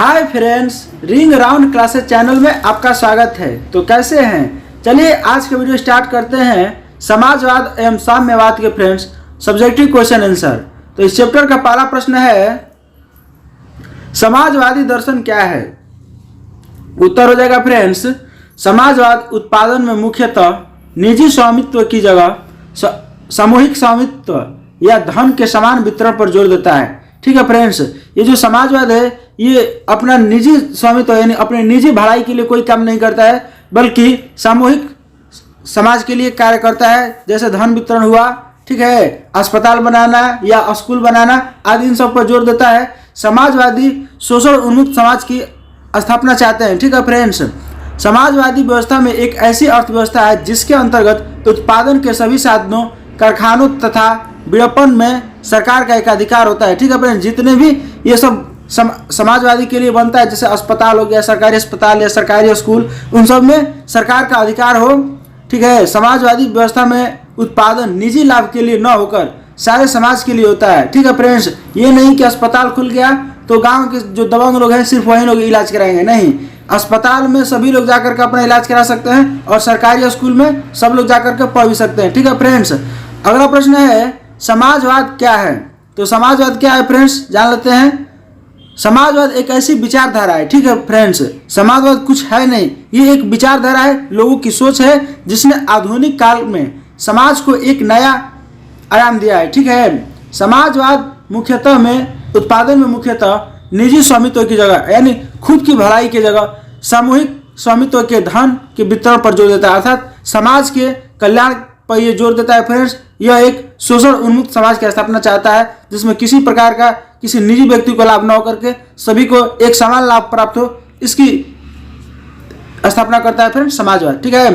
Hi friends, ring around classes channel में आपका स्वागत है। तो कैसे हैं? चलिए आज का वीडियो स्टार्ट करते हैं समाजवाद एवं साम्यवाद के फ्रेंड्स सब्जेक्टिव क्वेश्चन आंसर। तो इस चैप्टर का पहला प्रश्न है, समाजवादी दर्शन क्या है? उत्तर हो जाएगा फ्रेंड्स, समाजवाद उत्पादन में मुख्यतः निजी स्वामित्व की जगह सामूहिक स्वामित्व या धन के समान वितरण पर जोर देता है। ठीक है फ्रेंड्स, ये जो समाजवाद है ये अपना निजी स्वामित्व यानी अपने निजी भलाई के लिए कोई काम नहीं करता है, बल्कि सामूहिक समाज के लिए कार्य करता है। जैसे धन वितरण हुआ, ठीक है, अस्पताल बनाना या स्कूल बनाना आदि, इन सब पर जोर देता है। समाजवादी शोषण उन्मुक्त समाज की स्थापना चाहते हैं। ठीक है फ्रेंड्स, समाजवादी व्यवस्था में एक ऐसी अर्थव्यवस्था है जिसके अंतर्गत उत्पादन के सभी साधनों, कारखानों तथा विपणन में सरकार का एक अधिकार होता है। ठीक है फ्रेंड्स, जितने भी ये सब समाजवादी के लिए बनता है, जैसे अस्पताल हो गया, सरकारी अस्पताल या सरकारी स्कूल, उन सब में सरकार का अधिकार हो। ठीक है, समाजवादी व्यवस्था में उत्पादन निजी लाभ के लिए न होकर सारे समाज के लिए होता है। ठीक है फ्रेंड्स, ये नहीं कि अस्पताल खुल गया तो गांव के जो दबंग लोग हैं सिर्फ वही लोग इलाज कराएंगे, नहीं। अस्पताल में सभी लोग जाकर के अपना इलाज करा सकते हैं और सरकारी स्कूल में सब लोग जाकर के पढ़ भी सकते हैं। ठीक है फ्रेंड्स, अगला प्रश्न है, समाजवाद क्या है? तो समाजवाद क्या है फ्रेंड्स, जान लेते हैं। समाजवाद एक ऐसी विचारधारा है, ठीक है फ्रेंड्स, समाजवाद कुछ है नहीं, ये एक विचारधारा है, लोगों की सोच है जिसने आधुनिक काल में समाज को एक नया आयाम दिया है। ठीक है, समाजवाद मुख्यतः में उत्पादन में मुख्यतः निजी स्वामित्व की जगह यानी खुद की भलाई की जगह सामूहिक स्वामित्व के धन के वितरण पर जोर देता है, अर्थात समाज के कल्याण पर यह जोर देता है फ्रेंड्स। यह एक शोषण उन्मुक्त समाज की स्थापना चाहता है जिसमें किसी प्रकार का किसी निजी व्यक्ति को लाभ न होकर के सभी को एक समान लाभ प्राप्त हो, इसकी स्थापना करता है फ्रेंड्स समाजवाद। ठीक है,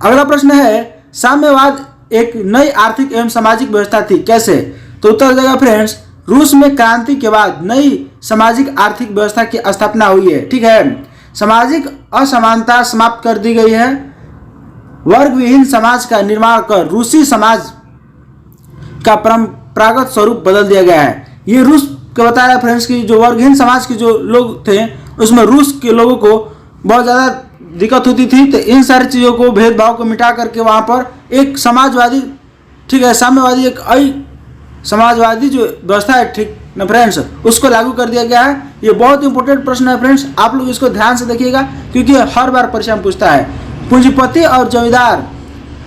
अगला प्रश्न है, साम्यवाद एक नई आर्थिक एवं सामाजिक व्यवस्था थी, कैसे? तो उत्तर हो जाएगा फ्रेंड्स, रूस में क्रांति के बाद नई सामाजिक आर्थिक व्यवस्था की स्थापना हुई है। ठीक है, सामाजिक असमानता समाप्त कर दी गई है, वर्ग विहीन समाज का निर्माण कर रूसी समाज का परंपरागत स्वरूप बदल दिया गया है। ये रूस को बता रहा है फ्रेंड्स कि जो वर्गहीन समाज के जो लोग थे उसमें रूस के लोगों को बहुत ज़्यादा दिक्कत होती थी, तो इन सारी चीज़ों को, भेदभाव को मिटा करके वहाँ पर एक समाजवादी, ठीक है, साम्यवादी एक समाजवादी जो व्यवस्था है, ठीक ना फ्रेंड्स, उसको लागू कर दिया गया है। ये बहुत इंपॉर्टेंट प्रश्न है फ्रेंड्स, आप लोग इसको ध्यान से देखिएगा क्योंकि हर बार परीक्षा में पूछता है। पूंजीपति और जमींदार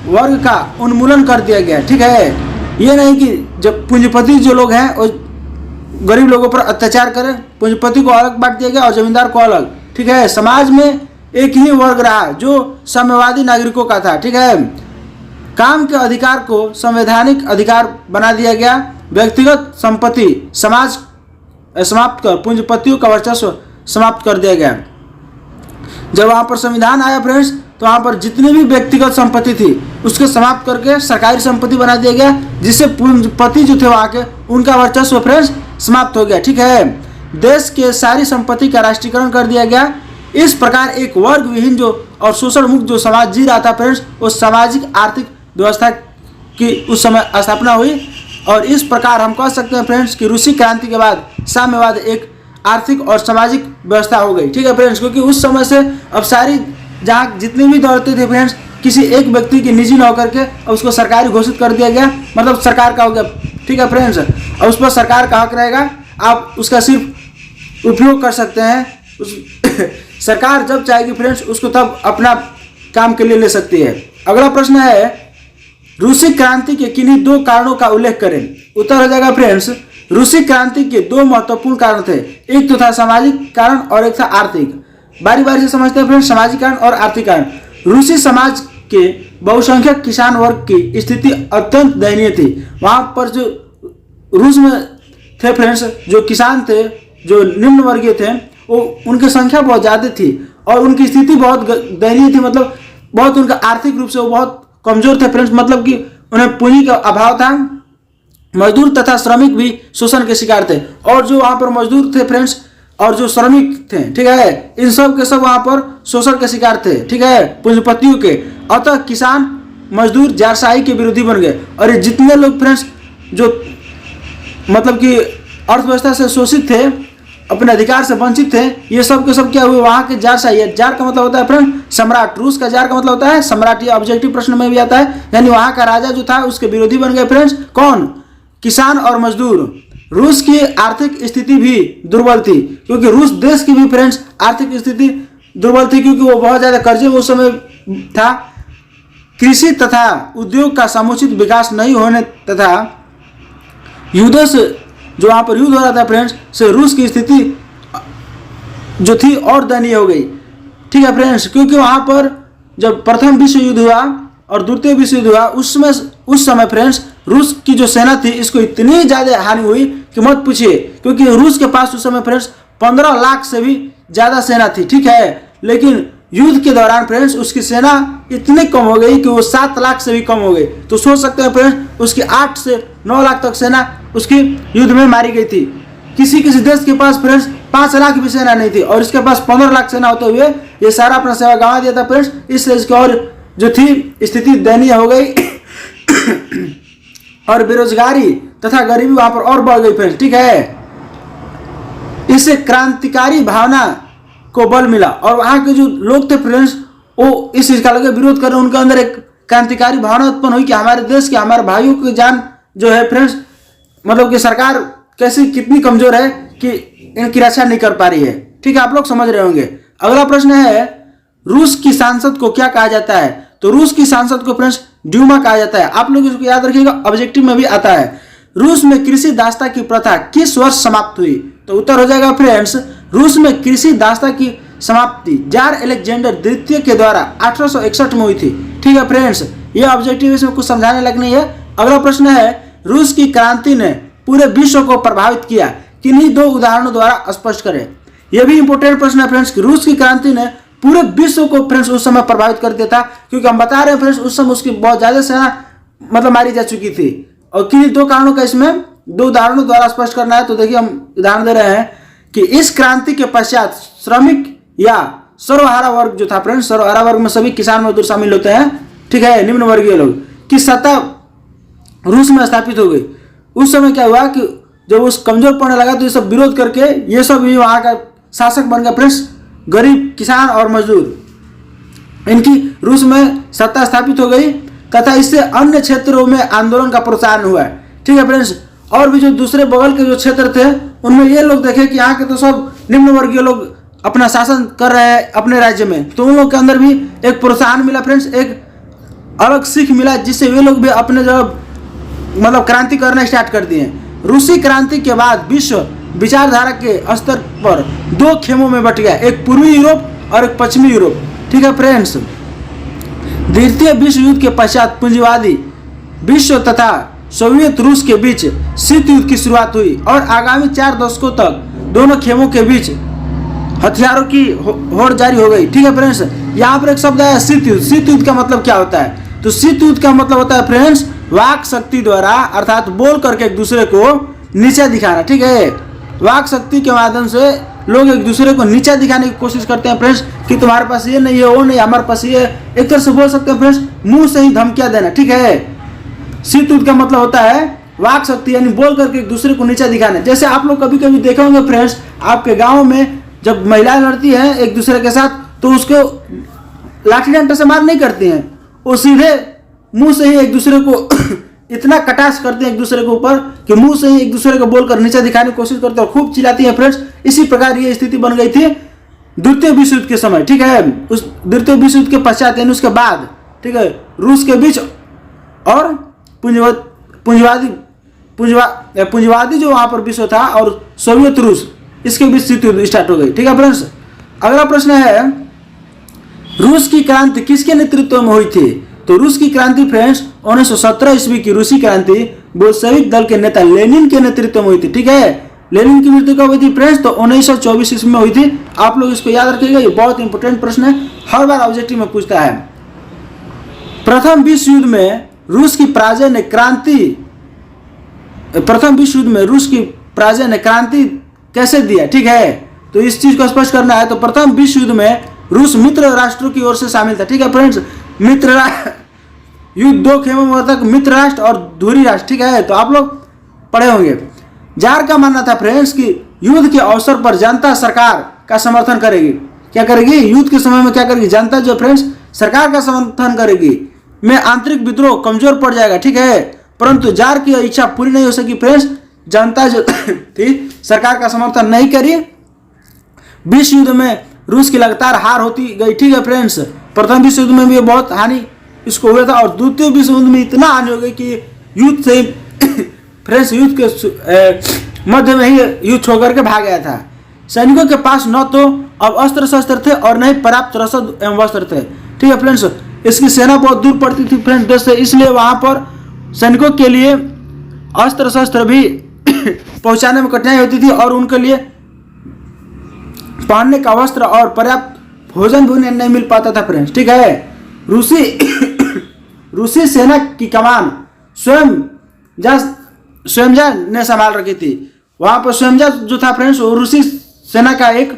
वर्ग का उन्मूलन कर दिया गया। ठीक है, ये नहीं कि जब पूंजीपति जो लोग हैं वो गरीब लोगों पर अत्याचार करें, पूंजीपति को अलग बांट दिया गया और जमींदार को अलग। ठीक है, समाज में एक ही वर्ग रहा जो साम्यवादी नागरिकों का था। ठीक है, काम के अधिकार को संवैधानिक अधिकार बना दिया गया, व्यक्तिगत संपत्ति समाज समाप्त कर पूंजीपतियों का वर्चस्व समाप्त कर दिया गया। जब वहाँ पर संविधान आया फ्रेंड्स तो वहाँ पर जितनी भी व्यक्तिगत संपत्ति थी उसको समाप्त करके सरकारी संपत्ति बना दिया गया, जिससे पूंजीपति जो थे वहाँ के उनका वर्चस्व फ्रेंड्स समाप्त हो गया। ठीक है, देश के सारी संपत्ति का राष्ट्रीयकरण कर दिया गया। इस प्रकार एक वर्ग विहीन जो और शोषण मुक्त जो समाज जी रहा था फ्रेंड्स, उस सामाजिक आर्थिक व्यवस्था की उस समय स्थापना हुई। और इस प्रकार हम कह सकते हैं फ्रेंड्स कि रूसी क्रांति के बाद साम्यवाद एक आर्थिक और सामाजिक व्यवस्था हो गई। ठीक है फ्रेंड्स, क्योंकि उस समय से अब सारी जहाँ जितनी भी दौलतें थे फ्रेंड्स किसी एक व्यक्ति की निजी न होकर के उसको सरकारी घोषित कर दिया गया, मतलब सरकार का हो गया। ठीक है फ्रेंड्स, और उस पर सरकार का हक रहेगा, आप उसका सिर्फ उपयोग कर सकते हैं। सरकार जब चाहेगी फ्रेंड्स उसको तब अपना काम के लिए ले सकती है। अगला प्रश्न है, रूसी क्रांति के किन्हीं दो कारणों का उल्लेख करें। उत्तर हो जाएगा फ्रेंड्स, रूसी क्रांति के दो महत्वपूर्ण कारण थे, एक तो था सामाजिक कारण और एक था आर्थिक। बारी बारी से समझते हैं फ्रेंड्स, सामाजिक कारण और आर्थिक कारण। रूसी समाज के बहुसंख्यक किसान वर्ग की स्थिति अत्यंत दयनीय थी। वहाँ पर जो रूस में थे फ्रेंड्स, जो किसान थे, जो निम्न वर्गीय थे, वो उनकी संख्या बहुत ज़्यादा थी और उनकी स्थिति बहुत दयनीय थी, मतलब बहुत उनका आर्थिक रूप से वो बहुत कमजोर थे फ्रेंड्स, मतलब कि उन्हें पूंजी का अभाव था। मजदूर तथा श्रमिक भी शोषण के शिकार थे, और जो वहाँ पर मजदूर थे फ्रेंड्स और जो श्रमिक थे, ठीक है, इन सब के सब वहाँ पर शोषण के शिकार थे। ठीक है, पूंजीपतियों के। अतः किसान मजदूर जारशाही के विरोधी बन गए और ये जितने लोग फ्रेंड्स जो मतलब कि अर्थव्यवस्था से शोषित थे अपने अधिकार से वंचित थे, ये सब के सब क्या हुए, वहां के जार शाही। जार का मतलब होता है फ्रेंड सम्राट, रूस का जार का मतलब होता है सम्राट, ये ऑब्जेक्टिव प्रश्न में भी आता है। यानी वहां का राजा जो था उसके विरोधी बन गए फ्रेंड्स कौन, किसान और मजदूर। रूस की आर्थिक स्थिति भी दुर्बल थी, क्योंकि रूस देश की भी फ्रेंड्स आर्थिक स्थिति दुर्बल थी, क्योंकि वो बहुत ज्यादा कर्जे में उस समय था। कृषि तथा उद्योग का समुचित विकास नहीं होने तथा युद्धों से, जो वहां पर युद्ध हो रहा था फ्रेंड्स, से रूस की स्थिति जो थी और दयनीय हो गई। ठीक है फ्रेंड्स, क्योंकि वहां पर जब प्रथम विश्व युद्ध हुआ और द्वितीय विश्व युद्ध हुआ, उस समय फ्रेंड्स रूस की जो सेना थी इसको इतनी ज्यादा हानि हुई कि मत पूछिए, क्योंकि रूस के पास उस समय फ्रेंड्स 15 लाख से भी ज्यादा सेना थी। ठीक है, लेकिन युद्ध के दौरान फ्रेंड्स उसकी सेना इतनी कम हो गई कि वो 7 लाख से भी कम हो गई। तो सोच सकते हैं फ्रेंड्स उसकी 8 से 9 लाख तक सेना उसकी युद्ध में मारी गई थी। किसी देश के पास फ्रेंड्स 5 लाख भी सेना नहीं थी और इसके पास 15 लाख सेना होते हुए ये सारा अपना सेवा गंवा दिया था फ्रेंड्स। इसलिए इसकी और जो थी स्थिति दयनीय हो गई और बेरोजगारी तथा गरीबी वहां पर और बढ़ गई फ्रेंड्स। ठीक है, इससे क्रांतिकारी भावना को बल मिला और वहां के जो लोग थे फ्रेंड्स वो इस चीज का लगे विरोध कर रहे, उनके अंदर एक क्रांतिकारी भावना उत्पन्न हुई कि हमारे देश के, हमारे भाइयों की जान जो है फ्रेंड्स, मतलब कि सरकार कैसी कितनी कमजोर है कि इनकी रक्षा नहीं कर पा रही है। ठीक है, आप लोग समझ रहे होंगे। अगला प्रश्न है, रूस की सांसद को क्या कहा जाता है? तो रूस की सांसद को फ्रेंड्स ड्यूमा कहा जाता है। आप लोग इसको याद रखिएगा, ऑब्जेक्टिव में भी आता है। रूस में कृषि दासता की प्रथा किस वर्ष समाप्त हुई? तो उत्तर हो जाएगा फ्रेंड्स, रूस में कृषि दासता की समाप्ति जार अलेक्जेंडर द्वितीय के द्वारा 1861 में हुई थी। ठीक है फ्रेंड्स, ये ऑब्जेक्टिव इसमें कुछ समझाने लायक नहीं है। अगला प्रश्न है, रूस की क्रांति ने पूरे विश्व को प्रभावित किया, किन्हीं 2 उदाहरणों द्वारा स्पष्ट करें। यह भी इंपॉर्टेंट प्रश्न है फ्रेंड्स, रूस की क्रांति ने पूरे विश्व को फ्रेंड्स उस समय प्रभावित कर दिया था, क्योंकि हम बता रहे हैं फ्रेंड्स उस समय उसकी बहुत ज्यादा सेना मतलब मारी जा चुकी थी। और किन्हीं 2 कारणों का इसमें 2 उदाहरणों द्वारा स्पष्ट करना है। तो देखिए हम उदाहरण दे रहे हैं कि इस क्रांति के पश्चात श्रमिक या सर्वहारा वर्ग जो था फ्रेंड्स, सर्वहारा वर्ग में सभी किसान मजदूर शामिल होते हैं, ठीक है, निम्न वर्गीय लोग की सत्ता रूस में स्थापित हो गई। उस समय क्या हुआ कि जब उस कमजोर पड़ने लगा तो ये सब विरोध करके ये सब भी वहां का शासक बन गया फ्रेंड्स, गरीब किसान और मजदूर, इनकी रूस में सत्ता स्थापित हो गई तथा इससे अन्य क्षेत्रों में आंदोलन का प्रोत्साहन हुआ। ठीक है फ्रेंड्स, और भी जो दूसरे बगल के जो क्षेत्र थे उनमें ये लोग देखे कि यहाँ के तो सब निम्न वर्गीय लोग अपना शासन कर रहे हैं अपने राज्य में, तो उन लोग के अंदर भी एक प्रोत्साहन मिला फ्रेंड्स, एक अलग सीख मिला, जिससे वे लोग भी अपने जो मतलब क्रांति करना स्टार्ट कर दिए। रूसी क्रांति के बाद विश्व विचारधारा के स्तर पर 2 खेमों में बट गया, एक पूर्वी यूरोप और एक पश्चिमी यूरोप। ठीक है फ्रेंड्स, द्वितीय विश्व युद्ध के पश्चात पूंजीवादी विश्व तथा सोवियत रूस के बीच शीत युद्ध की शुरुआत हुई और आगामी 4 दशकों तक दोनों खेमों के बीच हथियारों की होड़ जारी हो गई। ठीक है फ्रेंड्स, यहाँ पर एक शब्द है शीत युद्ध। शीत युद्ध का मतलब क्या होता है? तो शीत युद्ध का मतलब होता है फ्रेंड्स वाक शक्ति द्वारा, अर्थात बोल करके एक दूसरे को नीचा दिखाना। ठीक है, वाक शक्ति के माध्यम से लोग एक दूसरे को नीचा दिखाने की कोशिश करते हैं फ्रेंड्स, कि तुम्हारे पास ये नहीं है, वो नहीं, हमारे पास ये, एक तरह से बोल सकते हैं फ्रेंड्स मुंह से ही धमकियां देना। ठीक है, शीत युद्ध का मतलब होता है वाक शक्ति, यानी बोल करके एक दूसरे को नीचा दिखाना। जैसे आप लोग कभी कभी देखे होंगे फ्रेंड्स, आपके गाँव में जब महिलाएं लड़ती हैं एक दूसरे के साथ तो उसको लाठी डंडा से मार नहीं करती हैं, वो सीधे मुंह से ही एक दूसरे को इतना कटाक्ष करते हैं एक दूसरे के ऊपर कि मुंह से ही एक दूसरे को बोलकर नीचा दिखाने की कोशिश करते हैं और खूब चिल्लाती हैं फ्रेंड्स। इसी प्रकार ये स्थिति बन गई थी द्वितीय विश्व युद्ध के समय। ठीक है, उस द्वितीय विश्व युद्ध के पश्चात यानी उसके बाद, ठीक है, रूस के बीच और पूंजीवादी जो वहां पर विश्व था और सोवियत रूस, इसके बीच शीत युद्ध स्टार्ट हो गई। ठीक है फ्रेंड्स, अगला प्रश्न है, रूस की क्रांति किसके नेतृत्व में हुई थी? तो रूस की क्रांति फ्रेंड्स 1917 ईस्वी की रूसी क्रांति बोल्शेविक दल के नेता लेनिन के नेतृत्व में हुई थी। ठीक है, लेनिन की मृत्यु कब हुई थी फ्रेंड्स? तो 1924 ईस्वी में हुई थी। आप लोग इसको याद रखिएगा, ये बहुत इंपॉर्टेंट प्रश्न है, हर बार ऑब्जेक्टिव में पूछता है। प्रथम विश्व युद्ध में रूस की पराजय ने क्रांति कैसे दिया? ठीक है, तो इस चीज को स्पष्ट करना है। तो प्रथम विश्व युद्ध में रूस मित्र राष्ट्रों की ओर से शामिल था। ठीक है फ्रेंड्स, युद्ध 2 खेमों में तक मित्र राष्ट्र और धुरी राष्ट्र। ठीक है, तो आप लोग पढ़े होंगे। जार का मानना था फ्रेंड्स कि युद्ध के अवसर पर जनता सरकार का समर्थन करेगी। क्या करेगी? युद्ध के समय में क्या करेगी? जनता जो फ्रेंड्स सरकार का समर्थन करेगी, में आंतरिक विद्रोह कमजोर पड़ जाएगा, ठीक है। परंतु जार की इच्छा पूरी नहीं हो सकी फ्रेंड्स, जनता जो थी सरकार का समर्थन नहीं करी। विश्व युद्ध में रूस की लगातार हार होती गई, ठीक है फ्रेंड्स। प्रथम विश्व युद्ध में भी बहुत हानि इसको हुआ था, और द्वितीय विश्व युद्ध में इतना हानि हो गई कि युद्ध से फ्रेंड्स युद्ध के मध्य में ही युद्ध छोड़ करके भाग गया था। सैनिकों के पास न तो अब अस्त्र शस्त्र थे और न ही पर्याप्त रसद एवं वस्त्र थे, ठीक है फ्रेंड्स। इसकी सेना बहुत दूर पड़ती थी फ्रेंड्स देश से, इसलिए वहां पर सैनिकों के लिए अस्त्र शस्त्र भी पहुंचाने में कठिनाई होती थी, और उनके लिए पहनने का वस्त्र और पर्याप्त भोजन भी उन्हें नहीं मिल पाता था फ्रेंड्स, ठीक है। रूसी सेना की कमान स्वयंजा ने संभाल रखी थी। वहां पर स्वयंजा जो था फ्रेंड्स वो रूसी सेना का एक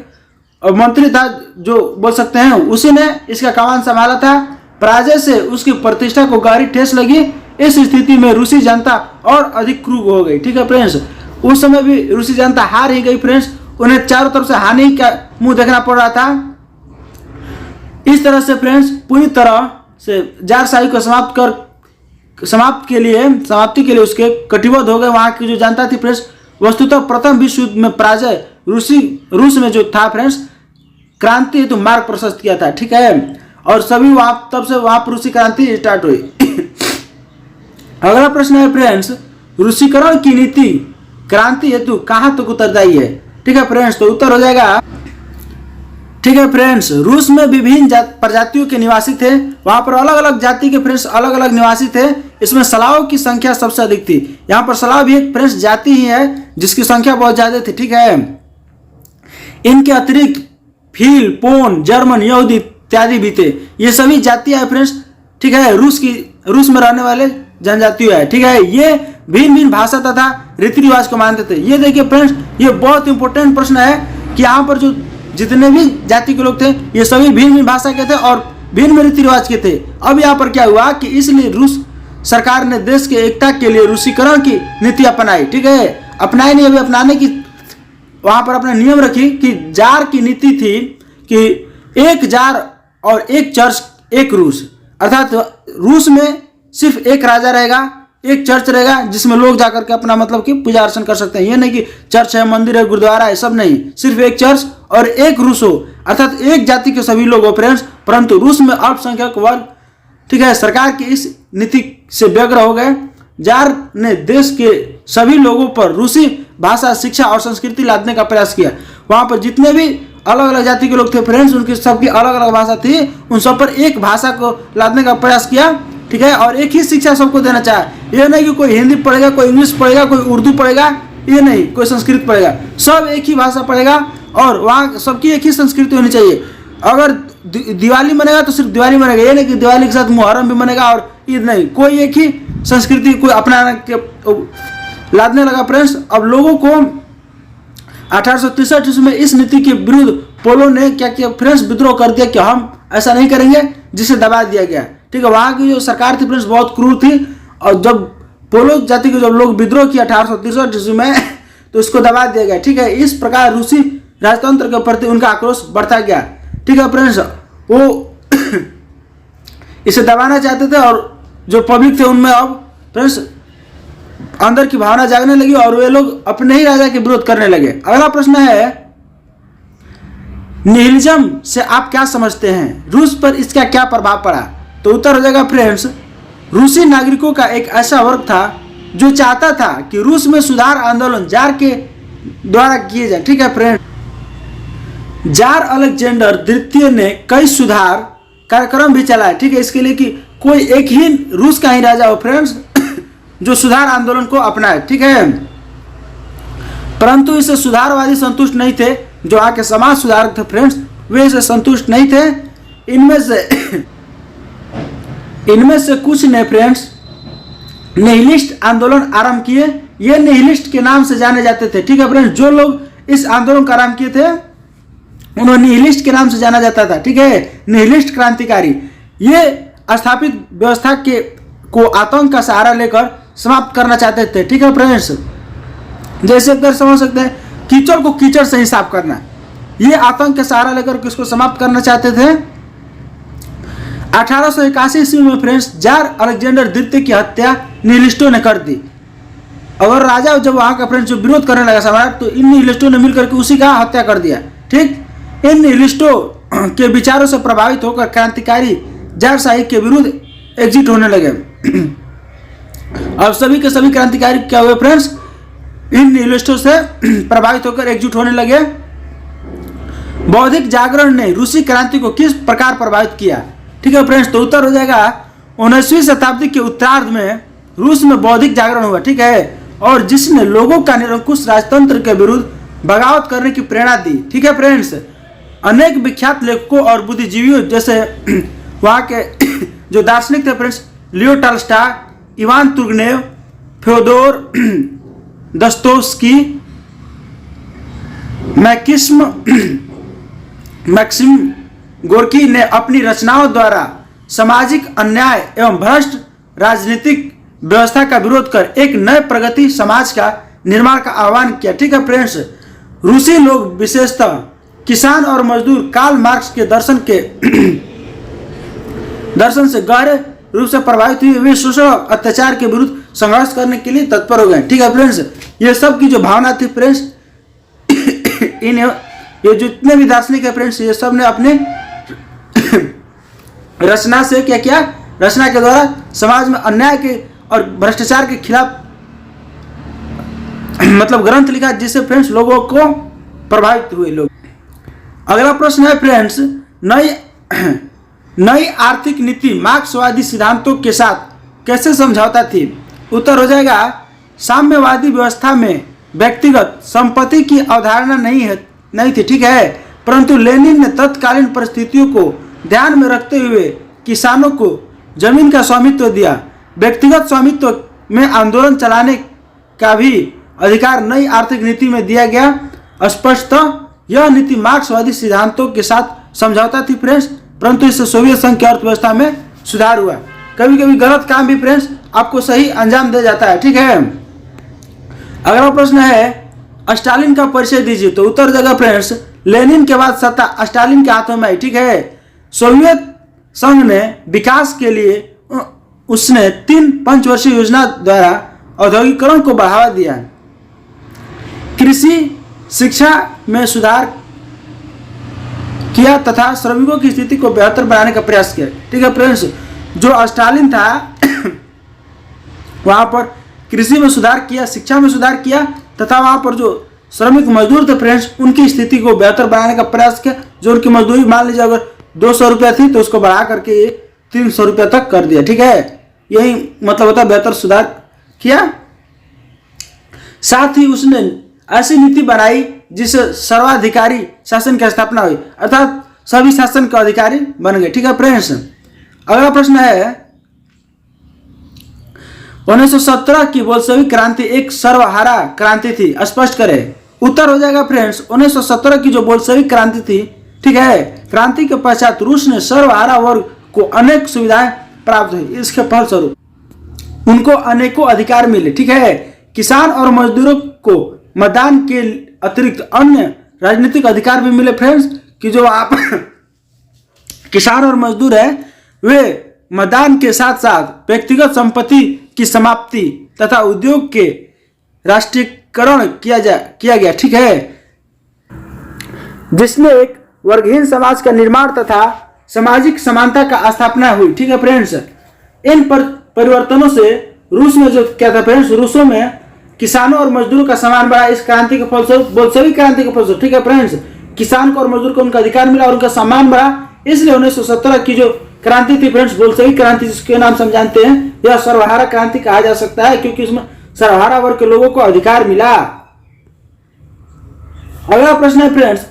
मंत्री था, जो बोल सकते हैं उसी ने इसका कमान संभाला था। पराजय से उसकी प्रतिष्ठा को गहरी ठेस लगी। इस स्थिति में रूसी जनता और अधिक क्रूर हो गई, ठीक है फ्रेंड्स। उस समय भी रूसी जनता हार ही गई फ्रेंड्स, उन्हें चारों तरफ से हानि का मुंह देखना पड़ रहा था। इस तरह से फ्रेंड्स पूरी तरह से जारशाही को समाप्ति के लिए उसके कटिबद्ध हो गए वहां की जो जनता थी फ्रेंड्स। वस्तुतः प्रथम विश्व युद्ध में पराजय रूस में जो था फ्रेंड्स क्रांति हेतु मार्ग प्रशस्त किया था, ठीक है। और सभी तब से वहां पर रूसी क्रांति स्टार्ट हुई। अगला प्रश्न है फ्रेंड्स, रूसीकरण की नीति क्रांति हेतु कहां तक उत्तरदायी है, ठीक है फ्रेंड्स। तो उत्तर हो जाएगा, ठीक है फ्रेंड्स, रूस में विभिन्न प्रजातियों के निवासी थे। वहां पर अलग अलग जाति के फ्रेंड्स अलग अलग निवासी थे। इसमें स्लाव की संख्या सबसे अधिक थी। यहाँ पर स्लाव भी एक फ्रेंड्स जाति ही है जिसकी संख्या बहुत ज्यादा थी, ठीक है। इनके अतिरिक्त फील, पोन, जर्मन, यहूदी इत्यादि भी थे। ये सभी जातियां फ्रेंड्स, ठीक है, रूस में रहने वाले जनजातियों है, ठीक है। ये भिन्न भिन्न भाषा तथा रीति रिवाज को मानते थे। ये देखिए फ्रेंड्स, ये बहुत इंपॉर्टेंट प्रश्न है कि यहाँ पर जो जितने भी जाति के लोग थे ये सभी भिन्न भिन्न भाषा के थे और भिन्न भिन्न रीति रिवाज के थे। अब यहाँ पर क्या हुआ कि इसलिए रूस सरकार ने देश के एकता के लिए रूसीकरण की नीति अपनाई, ठीक है। अपनाई नहीं, अभी अपनाने की वहां पर अपने नियम रखी कि जार की नीति थी कि एक जार और एक चर्च एक रूस, अर्थात रूस में सिर्फ एक राजा रहेगा, एक चर्च रहेगा जिसमें लोग जाकर के अपना मतलब कि पूजा अर्चन कर सकते हैं। ये नहीं कि चर्च है, मंदिर है, गुरुद्वारा है, सब नहीं, सिर्फ एक चर्च और एक रूस हो, अर्थात एक जाति के सभी लोग हो फ्रेंड्स। परंतु रूस में अल्पसंख्यक वर्ग, ठीक है, सरकार की इस नीति से व्यग्र हो गए। जार ने देश के सभी लोगों पर रूसी भाषा, शिक्षा और संस्कृति लादने का प्रयास किया। वहां पर जितने भी अलग अलग जाति के लोग थे फ्रेंड्स, उनकी सबकी अलग अलग भाषा थी, उन सब पर एक भाषा को लादने का प्रयास किया, ठीक है। और एक ही शिक्षा सबको देना चाहे। ये नहीं कि कोई हिंदी पढ़ेगा, कोई इंग्लिश पढ़ेगा, कोई उर्दू पढ़ेगा, ये नहीं, कोई संस्कृत पढ़ेगा, सब एक ही भाषा पढ़ेगा और वहाँ सबकी एक ही संस्कृति होनी चाहिए। अगर दिवाली मनेगा तो सिर्फ दिवाली मनेगा, ये नहीं कि दिवाली के साथ मुहर्रम भी मनेगा और ईद नहीं, कोई एक ही संस्कृति कोई अपनाने के लादने लगा फ्रेंड्स। अब लोगों को 1863 ईस्वी में इस नीति के विरुद्ध पोलो ने क्या किया फ्रेंड्स, विद्रोह कर दिया कि हम ऐसा नहीं करेंगे, जिसे दबा दिया गया, ठीक है। वहां की जो सरकार थी फ्रेंड्स बहुत क्रूर थी, और जब पोलो जाति के जब लोग विद्रोह किया 1863 ईस्वी में तो इसको दबा दिया गया, ठीक है। इस प्रकार रूसी राजतंत्र के प्रति उनका आक्रोश बढ़ता गया, ठीक है फ्रेंड्स। वो इसे दबाना चाहते थे और जो पब्लिक थे उनमें अब फ्रेंड्स अंदर की भावना जागने लगी और वे लोग अपने ही राजा के विरोध करने लगे। अगला प्रश्न है, निहिलिज्म से आप क्या समझते हैं, रूस पर इसका क्या प्रभाव पड़ा। तो उत्तर हो जाएगा फ्रेंड्स, रूसी नागरिकों का एक ऐसा वर्ग था जो चाहता था कि रूस में सुधार आंदोलन जार के द्वारा किए जाए, ठीक है फ्रेंड। जार अलेक्जेंडर द्वितीय ने कई सुधार कार्यक्रम भी चलाए, ठीक है, इसके लिए कि कोई एक ही रूस का ही राजा हो फ्रेंड्स जो सुधार आंदोलन को अपनाए, ठीक है। परंतु इससे सुधारवादी संतुष्ट नहीं थे, जो आके समाज सुधारक थे फ्रेंड्स वे इससे संतुष्ट नहीं थे। इनमें से कुछ ने फ्रेंड्स निहिलिस्ट आंदोलन आरंभ किए। ये निहिलिस्ट के नाम से जाने जाते थे, ठीक है फ्रेंड्स। जो लोग इस आंदोलन का आरंभ किए थे उन्हें निहिलिस्ट के नाम से जाना जाता था, ठीक है, निहिलिस्ट क्रांतिकारी। ये स्थापित व्यवस्था को आतंक का सहारा लेकर समाप्त करना चाहते थे, ठीक है फ्रेंड्स। जैसे अगर समझ सकते हैं कीचड़ को कीचड़ से ही साफ करना, ये आतंक का सहारा लेकर किसको समाप्त करना चाहते थे। 1881 ईस्वी में फ्रेंड्स जार अलेक्जेंडर द्वितीय की हत्या निहिलिस्टों ने कर दी। अगर राजा जब वहां का फ्रेंड्स जो विरोध करने लगा सम्राट, तो इन निहिलिस्टों ने मिलकर के उसी का हत्या कर दिया। ठीक, इन निहिलिस्टों के विचारों से प्रभावित होकर क्रांतिकारी जार शाही के विरुद्ध एग्जिट होने लगे। अब सभी के सभी क्रांतिकारी क्या हुए फ्रेंड्स, इन निहिलिस्टों से प्रभावित होकर एकजुट होने लगे। बौद्धिक जागरण ने रूसी क्रांति को किस प्रकार प्रभावित किया। ठीक है फ्रेंड्स, तो उत्तर हो जाएगा 19वीं शताब्दी के उत्तरार्ध में रूस में बौद्धिक जागरण हुआ। ठीक है, और जिसने लोगों का निरंकुश राजतंत्र के विरुद्ध बगावत करने की प्रेरणा दी। ठीक है फ्रेंड्स, अनेक विख्यात लेखकों और बुद्धिजीवियों जैसे वहाँ के जो दार्शनिक थे friends, Leo Tolstoy, Ivan Turgenev, Fyodor Dostoevsky, Maxim Gorky ने अपनी रचनाओं द्वारा सामाजिक अन्याय एवं भ्रष्ट राजनीतिक व्यवस्था का विरोध कर एक नए प्रगति समाज का निर्माण का आह्वान किया। ठीक है फ्रेंड्स, रूसी लोग विशेषतः किसान और मजदूर कार्ल मार्क्स के दर्शन से गहरे रूप से प्रभावित हुए। वे शोषण और अत्याचार के विरुद्ध संघर्ष करने के लिए तत्पर हो गए। ठीक है फ्रेंड्स, ये सब की जो भावना थी फ्रेंड्स, ये जितने भी दार्शनिक है फ्रेंड्स, ये सब ने अपने रचना से क्या किया, रचना के द्वारा समाज में अन्याय के और भ्रष्टाचार के खिलाफ मतलब ग्रंथ लिखा, जिससे फ्रेंड्स लोगों को प्रभावित हुए लोग। अगला प्रश्न है फ्रेंड्स, नई आर्थिक नीति मार्क्सवादी सिद्धांतों के साथ कैसे समझौता थी। उत्तर हो जाएगा साम्यवादी व्यवस्था में व्यक्तिगत संपत्ति की अवधारणा नहीं थी। ठीक है, परंतु लेनिन ने तत्कालीन परिस्थितियों को ध्यान में रखते हुए किसानों को जमीन का स्वामित्व दिया। व्यक्तिगत स्वामित्व में आंदोलन चलाने का भी अधिकार नई आर्थिक नीति में दिया गया। स्पष्टतः यह नीति मार्क्सवादी सिद्धांतों के साथ समझौता थी फ्रेंड्स, परंतु इससे सोवियत संघ की अर्थव्यवस्था में सुधार हुआ। कभी कभी गलत काम भी फ्रेंड्स आपको सही अंजाम दे जाता है। ठीक है, अगला प्रश्न है स्टालिन का परिचय दीजिए। तो उत्तर जगह फ्रेंड्स, लेनिन के बाद सत्ता स्टालिन के हाथों में आई। ठीक है, सोवियत संघ ने विकास के लिए उसने 3 पंचवर्षीय योजना द्वारा औद्योगिकरण को बढ़ावा दिया, कृषि शिक्षा में सुधार किया तथा श्रमिकों की स्थिति को बेहतर बनाने का प्रयास किया। ठीक है फ्रेंड्स, जो स्टालिन था वहां पर कृषि में सुधार किया, शिक्षा में सुधार किया तथा वहां पर जो श्रमिक मजदूर थे फ्रेंड्स, उनकी स्थिति को बेहतर बनाने का प्रयास किया। जो उनकी मजदूरी मान लीजिए अगर 200 रुपया थी तो उसको बढ़ा करके 300 रुपया तक कर दिया। ठीक है, यही मतलब होता है बेहतर सुधार किया। साथ ही उसने ऐसी नीति बनाई जिससे सर्वाधिकारी शासन की स्थापना हुई, अर्थात सभी शासन के अधिकारी बन गए। ठीक है फ्रेंड्स, अगला प्रश्न है 1917 की बोल्शेविक क्रांति एक सर्वहारा क्रांति थी, स्पष्ट करें। उत्तर हो जाएगा फ्रेंड्स 1917 की जो बोल्शेविक क्रांति थी, ठीक है, क्रांति के पश्चात रूस ने सर्वहारा वर्ग को अनेक सुविधाएं प्राप्त हुई। इसके फलस्वरूप उनको अनेकों अधिकार मिले। ठीक है, किसान और मजदूरों को मतदान के अतिरिक्त अन्य राजनीतिक अधिकार भी मिले फ्रेंड्स, कि जो आप किसान और मजदूर है वे मतदान के साथ साथ व्यक्तिगत संपत्ति की समाप्ति तथा उद्योग के राष्ट्रीयकरण किया गया। ठीक है, जिसमें एक वर्गहीन समाज का निर्माण तथा सामाजिक समानता का स्थापना हुई। ठीक है फ्रेंड्स, इन परिवर्तनों से रूस में जो क्या था फ्रेंड्स, रूसों में किसानों और मजदूरों का सम्मान बढ़ा इस क्रांति के फलस्वरूप, बोल्शेविक क्रांति के फलस्वरूप। ठीक है फ्रेंड्स, किसान को और मजदूर को उनका अधिकार मिला और उनका सम्मान बढ़ा, इसलिए 1917 की जो क्रांति थी फ्रेंड्स, बोल्शेविक क्रांति जिसके नाम से हम जानते हैं, यह सर्वहारा क्रांति कहा जा सकता है, क्योंकि इसमें सर्वहारा वर्ग के लोगों को अधिकार मिला। अगला प्रश्न है फ्रेंड्स,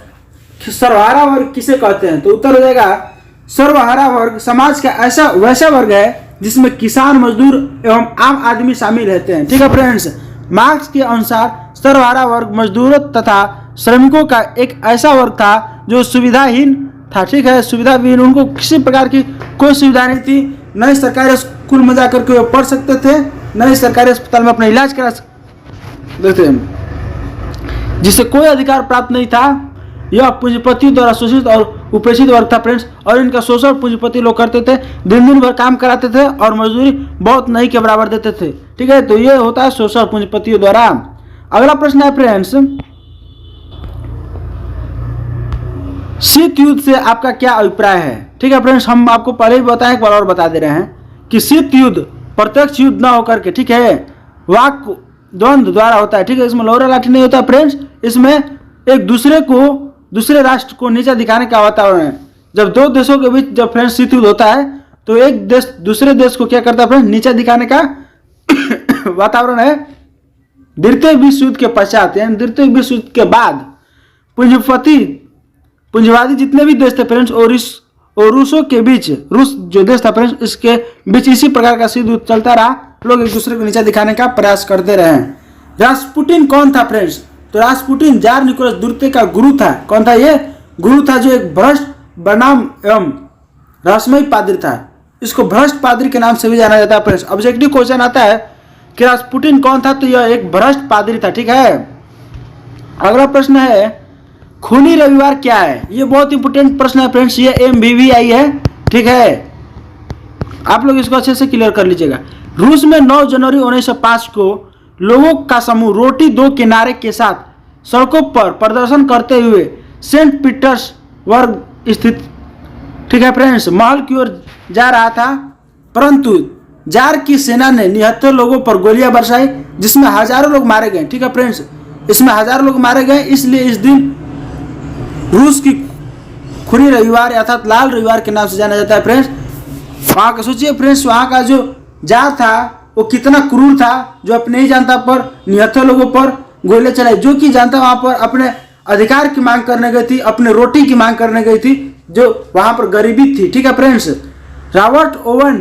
सर्वहारा वर्ग किसे कहते हैं। तो उत्तर हो जाएगा सर्वहारा वर्ग समाज का वैसा वर्ग है जिसमें किसान, मजदूर एवं आम आदमी शामिल रहते हैं। ठीक है फ्रेंड्स, मार्क्स के अनुसार सर्वहारा वर्ग मजदूरों तथा श्रमिकों का एक ऐसा वर्ग था जो सुविधाहीन था। ठीक है, सुविधाहीन, उनको किसी प्रकार की कोई सुविधा नहीं थी। नए सरकारी स्कूल में जाकर के वे पढ़ सकते थे, नए सरकारी अस्पताल में अपना इलाज करा सकते थे। जिसे कोई अधिकार प्राप्त नहीं था। यह पूंजीपतियों द्वारा शोषित और उपेक्षित वर्ग था फ्रेंड्स, और इनका शोषण पूंजीपति लोग करते थे, दिन दिन भर काम कराते थे और मजदूरी बहुत नहीं के बराबर देते थे। ठीक है, तो ये होता है शोषण पूंजीपतियों द्वारा। अगला प्रश्न है फ्रेंड्स, शीत युद्ध से आपका क्या अभिप्राय है। ठीक है फ्रेंड्स, हम आपको पहले ही बताएं, एक बार और बता दे रहे हैं कि शीत युद्ध प्रत्यक्ष युद्ध ना होकर के, ठीक है, वाक द्वंद्व द्वारा होता है। ठीक है, इसमें लोहा लाठी नहीं होता फ्रेंड्स, इसमें एक दूसरे को, दूसरे राष्ट्र को नीचा दिखाने का वातावरण है। जब दो देशों के बीच जब फ्रेंड्स शीत युद्ध होता है तो एक देश दूसरे देश को क्या करता है फ्रेंड्स, नीचा दिखाने का वातावरण है। द्वितीय विश्व युद्ध के पश्चात यानी द्वितीय विश्व युद्ध के बाद पूंजीवादी जितने भी देश थे फ्रेंड्स और रूसों के बीच, रूस जो देश था फ्रेंड्स, इसके बीच इसी प्रकार का शीत युद्ध चलता रहा। लोग एक दूसरे को नीचा दिखाने का प्रयास करते रहे। रास्पुटिन कौन था फ्रेंड्स, तो रास्पुटिन जार निकोलस द्वितीय का गुरु था। कौन था ये गुरु था, जो एक भ्रष्ट बनाम एवं रहस्यमयी पादरी था। इसको भ्रष्ट पादरी के नाम से भी जाना जाता है फ्रेंड्स। ऑब्जेक्टिव क्वेश्चन आता है कि रास्पुटिन कौन था, तो यह एक भ्रष्ट पादरी था। ठीक है, अगला प्रश्न है खूनी रविवार क्या है। ये बहुत इंपोर्टेंट प्रश्न है फ्रेंड्स, ये MVVI है। ठीक है, आप लोग इसको अच्छे से क्लियर कर लीजिएगा। रूस में 9 जनवरी 1905 को लोगों का समूह रोटी दो किनारे के साथ सड़कों पर प्रदर्शन करते हुए सेंट पीटर्सबर्ग स्थित, ठीक है फ्रेंड्स, महल की ओर जा रहा था, परंतु जार की सेना ने 79 लोगों पर गोलियां बरसाई, जिसमें हजारों लोग मारे गए। ठीक है फ्रेंड्स, इसमें हजारों लोग मारे गए, इसलिए इस दिन रूस की खूनी रविवार अर्थात लाल रविवार के नाम से जाना जाता है फ्रेंड्स। वहाँ का सोचिए फ्रेंड्स, वहाँ का जो जार था वो कितना क्रूर था, जो अपने ही जनता पर 79 लोगों पर गोले चलाई। जो कि जनता वहाँ पर अपने अधिकार की मांग करने गई थी, अपने रोटी की मांग करने गई थी, जो वहाँ पर गरीबी थी। ठीक है फ्रेंड्स, रॉबर्ट ओवन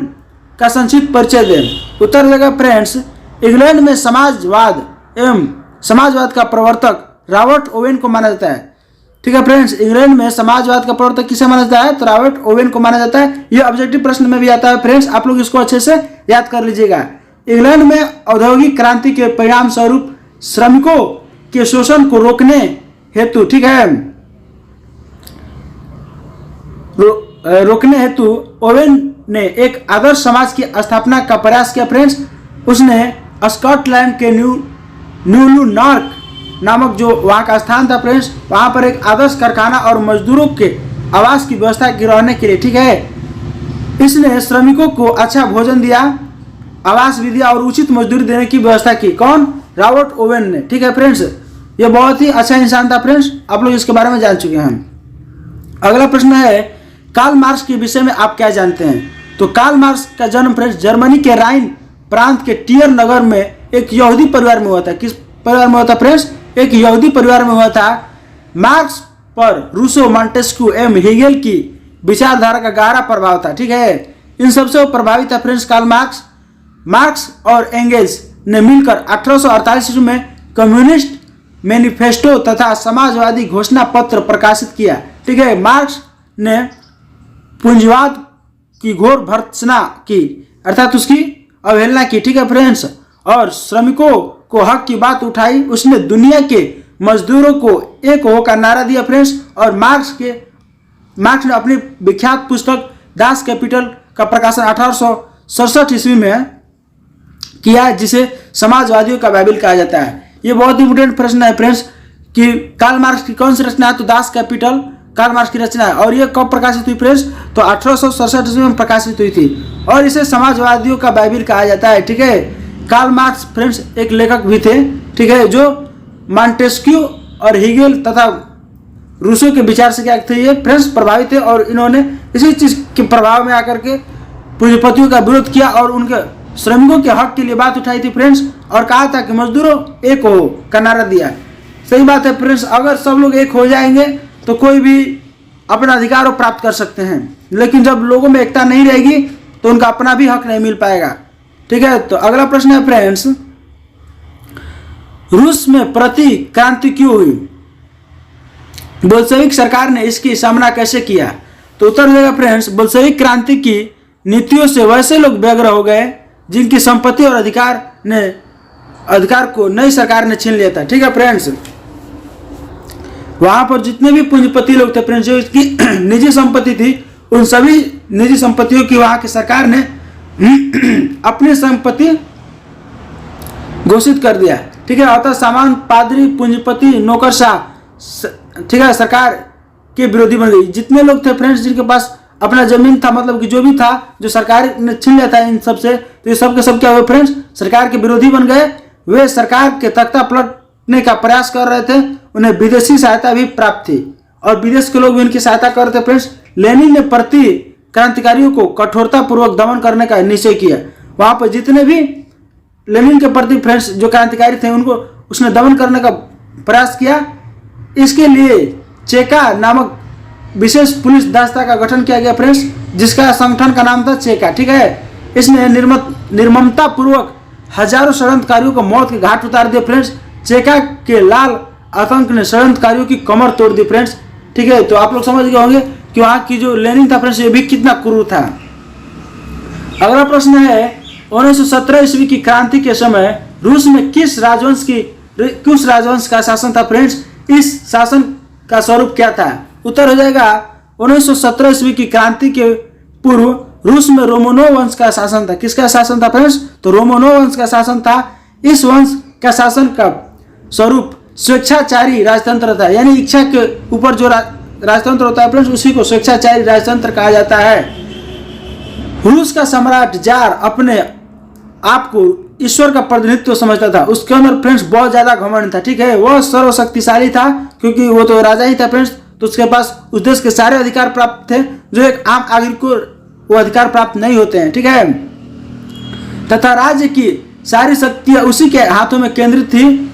का संक्षिप्त परिचय दें। उत्तर देगा फ्रेंड्स, इंग्लैंड में समाजवाद एवं समाजवाद का प्रवर्तक रॉबर्ट ओवेन को माना जाता है। ठीक है फ्रेंड्स, इंग्लैंड में समाजवाद का प्रवर्तक किसे माना जाता है, तो रॉबर्ट ओवेन को माना जाता है। यह ऑब्जेक्टिव प्रश्न में भी आता है फ्रेंड्स, आप लोग इसको अच्छे से याद कर लीजिएगा। इंग्लैंड में औद्योगिक क्रांति के परिणाम स्वरूप श्रमिकों के शोषण को रोकने हेतु, ठीक है, रोकने हेतु ओवेन ने एक आदर्श समाज की स्थापना का प्रयास किया फ्रेंड्स। उसने स्कॉटलैंड के न्यूलुनार्क नामक जो वहाँ का स्थान था फ्रेंड्स, वहाँ पर एक आदर्श कारखाना और मजदूरों के आवास की व्यवस्था की रहने के लिए, ठीक है, इसने श्रमिकों को अच्छा भोजन दिया, आवास भी दिया और उचित मजदूरी देने की व्यवस्था की। कौन, रॉबर्ट ओवेन ने। ठीक है फ्रेंड्स, ये बहुत ही अच्छा इंसान था फ्रेंड्स, आप लोग इसके बारे में जान चुके हैं। अगला प्रश्न है कार्ल मार्क्स के विषय में आप क्या जानते हैं। तो कार्ल मार्क्स का जन्म फ्रेंड्स जर्मनी के राइन प्रांत के टियर नगर में एक यहूदी परिवार में हुआ था। किस परिवार में हुआ था फ्रेंड्स, एक यहूदी परिवार में हुआ था। मार्क्स पर रूसो, मॉन्टेस्क्यू एवं हेगेल की विचारधारा का गहरा प्रभाव था। ठीक है, इन सबसे वो प्रभावित था फ्रेंड्स कार्ल मार्क्स। मार्क्स और एंगेल्स ने मिलकर 1848 ईस्वी में कम्युनिस्ट मैनिफेस्टो तथा समाजवादी घोषणा पत्र प्रकाशित किया। ठीक है, मार्क्स ने पूंजीवाद की घोर भर्त्सना की, अर्थात उसकी अवहेलना की। ठीक है फ्रेंड्स, और श्रमिकों को हक की बात उठाई। उसने दुनिया के मजदूरों को एक हो का नारा दिया फ्रेंड्स। और मार्क्स ने अपनी विख्यात पुस्तक दास कैपिटल का प्रकाशन 1867 ईस्वी में किया, जिसे समाजवादियों का बाइबिल कहा जाता है। ये बहुत इंपोर्टेंट प्रश्न है फ्रेंड्स कि कार्ल मार्क्स की कौन सी रचना है, तो दास कैपिटल कार्ल मार्क्स की रचना है। और ये कब प्रकाशित हुई फ्रेंड्स, तो 1867 ईस्वी में प्रकाशित हुई थी और इसे समाजवादियों का बाइबिल कहा जाता है। ठीक है, कार्ल मार्क्स फ्रेंड्स एक लेखक भी थे। ठीक है, जो मॉन्टेस्क्यू और हेगेल तथा रूसो के विचार से क्या थे, ये फ्रेंड्स प्रभावित थे और इन्होंने इसी चीज के प्रभाव में आकर के पूंजीपतियों का विरोध किया और उनके श्रमिकों के हक के लिए बात उठाई थी फ्रेंड्स, और कहा था कि मजदूरों एक हो का नारा दिया। सही बात है फ्रेंड्स, अगर सब लोग एक हो जाएंगे तो कोई भी अपना अधिकार प्राप्त कर सकते हैं, लेकिन जब लोगों में एकता नहीं रहेगी तो उनका अपना भी हक नहीं मिल पाएगा। ठीक है, तो अगला प्रश्न है फ्रेंड्स, रूस में प्रति क्रांति क्यों हुई, बोल्शेविक सरकार ने इसकी सामना कैसे किया। तो उत्तर देगा फ्रेंड्स, बोल्शेविक क्रांति की नीतियों से वैसे लोग व्यग्र हो गए जिनकी संपत्ति और अधिकार को नई सरकार ने छीन लिया था। ठीक है फ्रेंड्स, वहां पर जितने भी पूंजीपति लोग थे फ्रेंड्स, जो इसकी निजी संपत्ति थी, उन सभी निजी संपत्तियों की वहां की सरकार ने अपनी संपत्ति घोषित कर दिया। ठीक है, अतः सामान्य पादरी, पूंजीपति, नौकरशाह, ठीक है, सरकार के विरोधी बन गई। जितने लोग थे फ्रेंड्स जिनके पास अपना जमीन था, मतलब कि जो भी था, जो सरकार ने छीन लिया था इन सब से, तो ये सब के सब क्या हुए फ्रेंड्स, सरकार के विरोधी बन गए। वे सरकार के तख्ता पलटने का प्रयास कर रहे थे। उन्हें विदेशी सहायता भी प्राप्त थी और विदेश के लोग भी उनकी सहायता कर रहे थे फ्रेंड्स। लेनिन ने प्रति क्रांतिकारियों को कठोरता पूर्वक दमन करने का निश्चय किया। वहां पर जितने भी लेनिन के प्रति फ्रेंड्स जो क्रांतिकारी थे, उनको उसने दमन करने का प्रयास किया। इसके लिए चेका नामक विशेष पुलिस दस्ता का गठन किया गया फ्रेंड्स, जिसका संगठन का नाम था चेका। ठीक है, इसने निर्ममता पूर्वक हजारों षड्यंत्रकारियों को मौत के घाट उतार दिए फ्रेंड्स। चेका के लाल आतंक ने षड्यंत्रकारियों की कमर तोड़ दी फ्रेंड्स। ठीक है, तो आप लोग समझ गए होंगे कि वहां की जो लेनिन था फ्रेंड्स, ये भी कितना क्रूर था। अगला प्रश्न है 1917 ईस्वी की क्रांति के समय रूस में किस राजवंश का शासन था फ्रेंड्स? इस शासन का स्वरूप क्या था? उत्तर हो जाएगा 1917 ईस्वी की क्रांति के पूर्व रूस में रोमानोव वंश का शासन था। किसका शासन था फ्रेंड्स? तो रोमानोव वंश का शासन था। इस वंश का शासन का स्वरूप स्वेच्छाचारी राजतंत्र था, यानी इच्छा के ऊपर जो राजतंत्र होता है फ्रेंड्स, उसी को स्वेच्छाचारी राजतंत्र कहा जाता है। रूस का सम्राट जार अपने आप को ईश्वर का प्रतिनिधित्व समझता था। उसके अंदर फ्रेंड्स बहुत ज्यादा घमंड था। ठीक है, वह सर्वशक्तिशाली था क्योंकि वो तो राजा ही था फ्रेंड्स, तो उसके पास उस देश के सारे अधिकार प्राप्त थे जो एक आम नागरिक को वो अधिकार प्राप्त नहीं होते हैं। ठीक है, तथा राज्य की सारी शक्तियां उसी के हाथों में केंद्रित थी।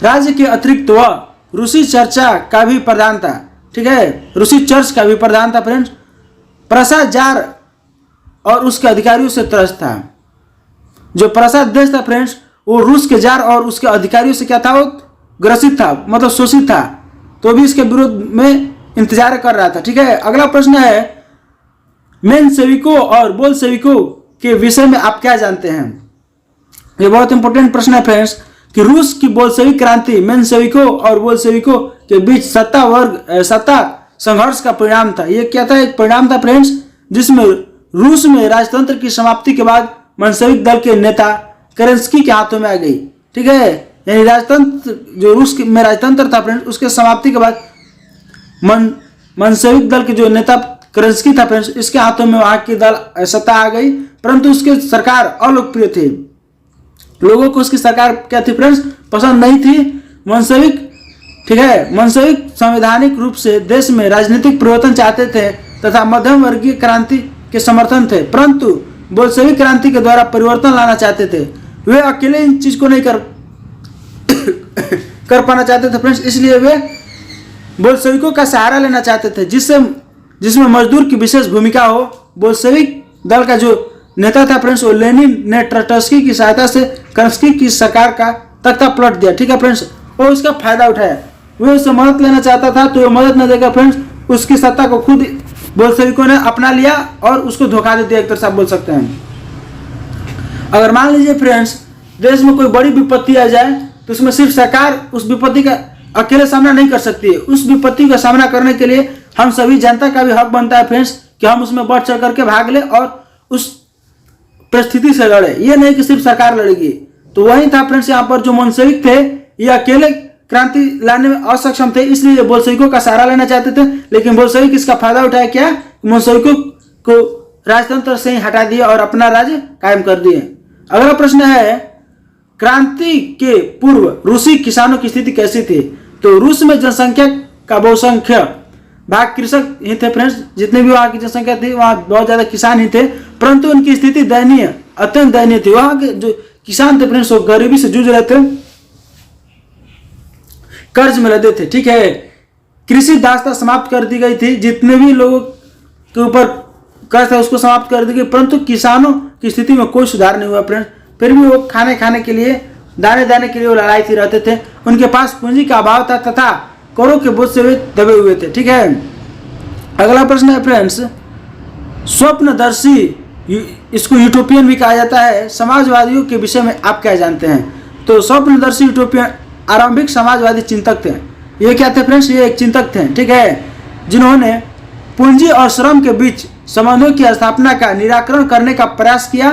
राज्य के अतिरिक्त वह रूसी चर्चा का भी प्रधान था। ठीक है, रूसी चर्च का भी प्रधान था फ्रेंड्स। प्रसाद जार और उसके अधिकारियों से त्रस्त था। जो प्रसाद देश था फ्रेंड्स, वो रूस के जार और उसके अधिकारियों से क्या था, वो ग्रसित था, मतलब शोषित था, तो भी इसके विरोध में इंतजार कर रहा था। ठीक है, अगला प्रश्न है मेनसेविकों और बोल्शेविकों के विषय में आप क्या जानते हैं? ये बहुत इंपॉर्टेंट प्रश्न है फ्रेंड्स कि रूस की बोल्शेविक क्रांति मेनसेविकों और बोल्शेविकों के बीच सत्ता संघर्ष का परिणाम था। ये क्या था? एक परिणाम था फ्रेंड्स, जिसमें रूस में राजतंत्र की समाप्ति के बाद मेनसेविक दल के नेता केरेंस्की के हाथों में आ गई। ठीक है, यानी राजतंत्र जो रूस में राजतंत्र था फ्रेंड्स, उसके समाप्ति के बाद मेनसेविक दल के जो नेता केरेंस्की था फ्रेंड्स, इसके हाथों में वहां की दल सत्ता आ गई, परंतु उसकी सरकार अलोकप्रिय थी। लोगों को उसकी सरकार क्या थी फ्रेंड्स? पसंद नहीं थी। मेनसेविक, ठीक है, मेनसेविक संवैधानिक रूप से देश में राजनीतिक परिवर्तन चाहते थे तथा मध्यम वर्गीय क्रांति के समर्थन थे, परंतु बोल्शेविक क्रांति के द्वारा परिवर्तन लाना चाहते थे। वे अकेले इन चीज को नहीं कर पाना चाहते थे फ्रेंड्स, इसलिए वे बोल्शेविकों का सहारा लेना चाहते थे, जिसमें मजदूर की विशेष भूमिका हो। बोल्शेविक दल का जो नेता था फ्रेंड्स, वो लेनिन ने ट्रटस्की की सहायता से केरेंस्की की सरकार का तख्ता पलट दिया। ठीक है फ्रेंड्स, और उसका फायदा उठाया। वो उससे मदद लेना चाहता था तो वो मदद न देकर फ्रेंड्स उसकी सत्ता को खुद बोल्शेविकों ने अपना लिया और उसको धोखा दे दिया, एक तरह से आप बोल सकते हैं। अगर मान लीजिए फ्रेंड्स देश में कोई बड़ी विपत्ति आ जाए तो उसमें सिर्फ सरकार उस विपत्ति का अकेले सामना नहीं कर सकती है। उस विपत्ति का सामना करने के लिए हम सभी जनता का भी हक बनता है फ्रेंड्स कि हम उसमें बढ़ चढ़ करके भाग ले और उस परिस्थिति से लड़े। ये नहीं कि सिर्फ सरकार लड़ेगी। तो वही था फ्रेंड्स, यहाँ पर जो मेनसेविक थे ये अकेले क्रांति लाने में असक्षम थे, इसलिए बोल्शेविकों का सहारा लेना चाहते थे। लेकिन बोल्शेविक इसका फायदा उठाया क्या? मेनसेविकों को राजतंत्र से ही हटा दिया और अपना राज्य कायम कर दिए। अगला प्रश्न है क्रांति के पूर्व रूसी किसानों की स्थिति कैसी थी? तो रूस में जनसंख्या का बहुसंख्य भाग कृषक ही थे फ्रेंड्स। जितने भी वहां की जनसंख्या थी वहां बहुत ज्यादा किसान ही थे, परंतु उनकी स्थिति दयनीय, अत्यंत दयनीय थी। वहां के जो किसान थे फ्रेंड्स वो गरीबी से जूझ रहे थे, कर्ज में लदे थे। ठीक है, कृषि दास्ता समाप्त कर दी गई थी, जितने भी लोगों के ऊपर कर्ज था उसको समाप्त कर दी गई, परंतु किसानों की स्थिति में कोई सुधार नहीं हुआ फ्रेंड्स। फिर भी वो खाने के लिए दाने के लिए वो लड़ाई रहते थे। उनके पास पूंजी का अभाव था तथा करों के बोझ से वे दबे हुए थे। ठीक है, अगला प्रश्न है फ्रेंड्स स्वप्नदर्शी, इसको यूटोपियन भी कहा जाता है, समाजवादियों के विषय में आप क्या जानते हैं? तो स्वप्नदर्शी यूटोपियन आरंभिक समाजवादी चिंतक थे। ये क्या थे फ्रेंड्स, ये एक चिंतक थे, ठीक है, जिन्होंने पूंजी और श्रम के बीच संबंधों की स्थापना का निराकरण करने का प्रयास किया।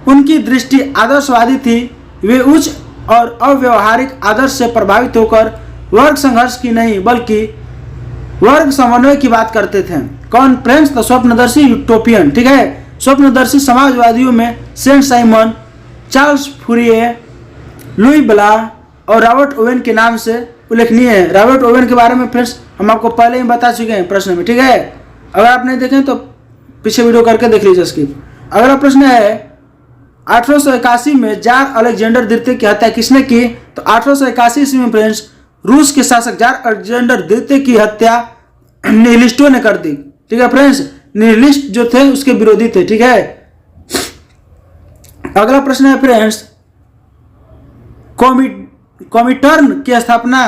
उनकी दृष्टि आदर्शवादी थी। वे उच्च और अव्यवहारिक आदर्श से प्रभावित होकर वर्ग संघर्ष की नहीं बल्कि वर्ग समन्वय की बात करते थे। कौन फ्रेंड्स? तो स्वप्नदर्शी यूटोपियन, ठीक है, स्वप्नदर्शी समाजवादियों में Saint Simon, Charles Fourier, Louis Blanc और रॉबर्ट ओवेन के नाम से उल्लेखनीय है। रॉबर्ट ओवेन के बारे में फ्रेंड्स हम आपको पहले ही बता चुके हैं प्रश्न में, ठीक है, अगर आप नहीं देखें तो पीछे वीडियो करके देख लीजिए स्किप। अगला प्रश्न है 1881 में जार अलेक्जेंडर द्वितीय की हत्या किसने की? तो 1881 ईस्वी में फ्रेंड्स रूस के शासक जार अलेक्जेंडर द्वितीय की हत्या निहिलिस्टों ने कर दी, ठीक है फ्रेंड्स, निहिलिस्ट जो थे उसके विरोधी थे, ठीक है। अगला प्रश्न है फ्रेंड्स कॉमिटर्न की स्थापना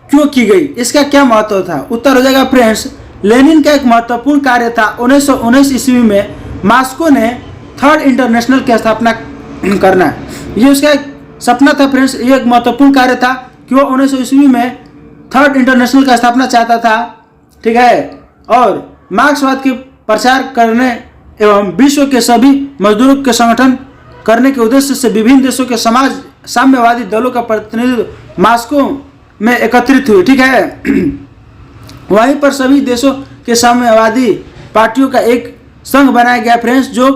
क्यों की गई? इसका क्या महत्व था? उत्तर हो जाएगा फ्रेंड्स लेनिन का एक महत्वपूर्ण कार्य था 1919 ईस्वी में मॉस्को ने थर्ड इंटरनेशनल की स्थापना करना। ये उसका एक सपना था फ्रेंड्स, ये एक महत्वपूर्ण कार्य था कि वो 1900 ईस्वी में थर्ड इंटरनेशनल का स्थापना चाहता था, ठीक है, और मार्क्सवाद के प्रचार करने एवं विश्व के सभी मजदूरों के संगठन करने के उद्देश्य से विभिन्न देशों के समाज साम्यवादी दलों का प्रतिनिधित्व मॉस्को में एकत्रित हुए, ठीक है। वहीं पर सभी देशों के साम्यवादी पार्टियों का एक संघ बनाया गया फ्रेंड्स, जो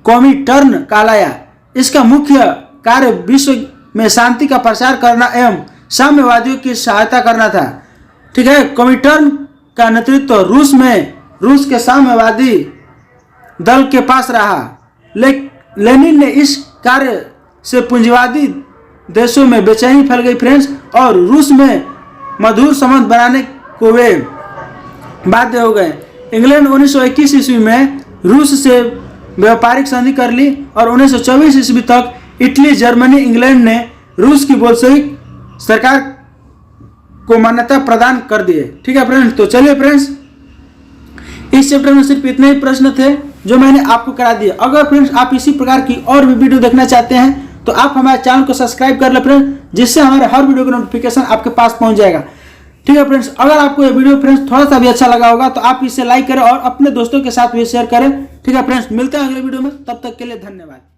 कॉमिटर्न कहलाया। इसका मुख्य कार्य विश्व में शांति का प्रचार करना एवं साम्यवादियों की सहायता करना था, ठीक है। कॉमिटर्न का नेतृत्व रूस के साम्यवादी दल के पास रहा। लेनिन ने इस कार्य से पूंजीवादी देशों में बेचैनी फैल गई फ्रेंड्स, और रूस में मधुर संबंध बनाने को वे बाध्य हो गए। इंग्लैंड 1921 ईस्वी में रूस से व्यापारिक संधि कर ली और 1924 ईस्वी तक इटली, जर्मनी, इंग्लैंड ने रूस की बोल्शेविक सरकार को मान्यता प्रदान कर दिए, ठीक है फ्रेंड्स। तो चलिए फ्रेंड्स इस चैप्टर में सिर्फ इतने ही प्रश्न थे जो मैंने आपको करा दिए। अगर फ्रेंड्स आप इसी प्रकार की और भी वीडियो देखना चाहते हैं तो आप हमारे चैनल को सब्सक्राइब कर ले फ्रेंड्स, जिससे हमारे हर वीडियो का नोटिफिकेशन आपके पास पहुंच जाएगा, ठीक है फ्रेंड्स। अगर आपको ये वीडियो फ्रेंड्स थोड़ा सा भी अच्छा लगा होगा तो आप इसे लाइक करें और अपने दोस्तों के साथ भी शेयर करें, ठीक है फ्रेंड्स। मिलते हैं अगले वीडियो में, तब तक के लिए धन्यवाद।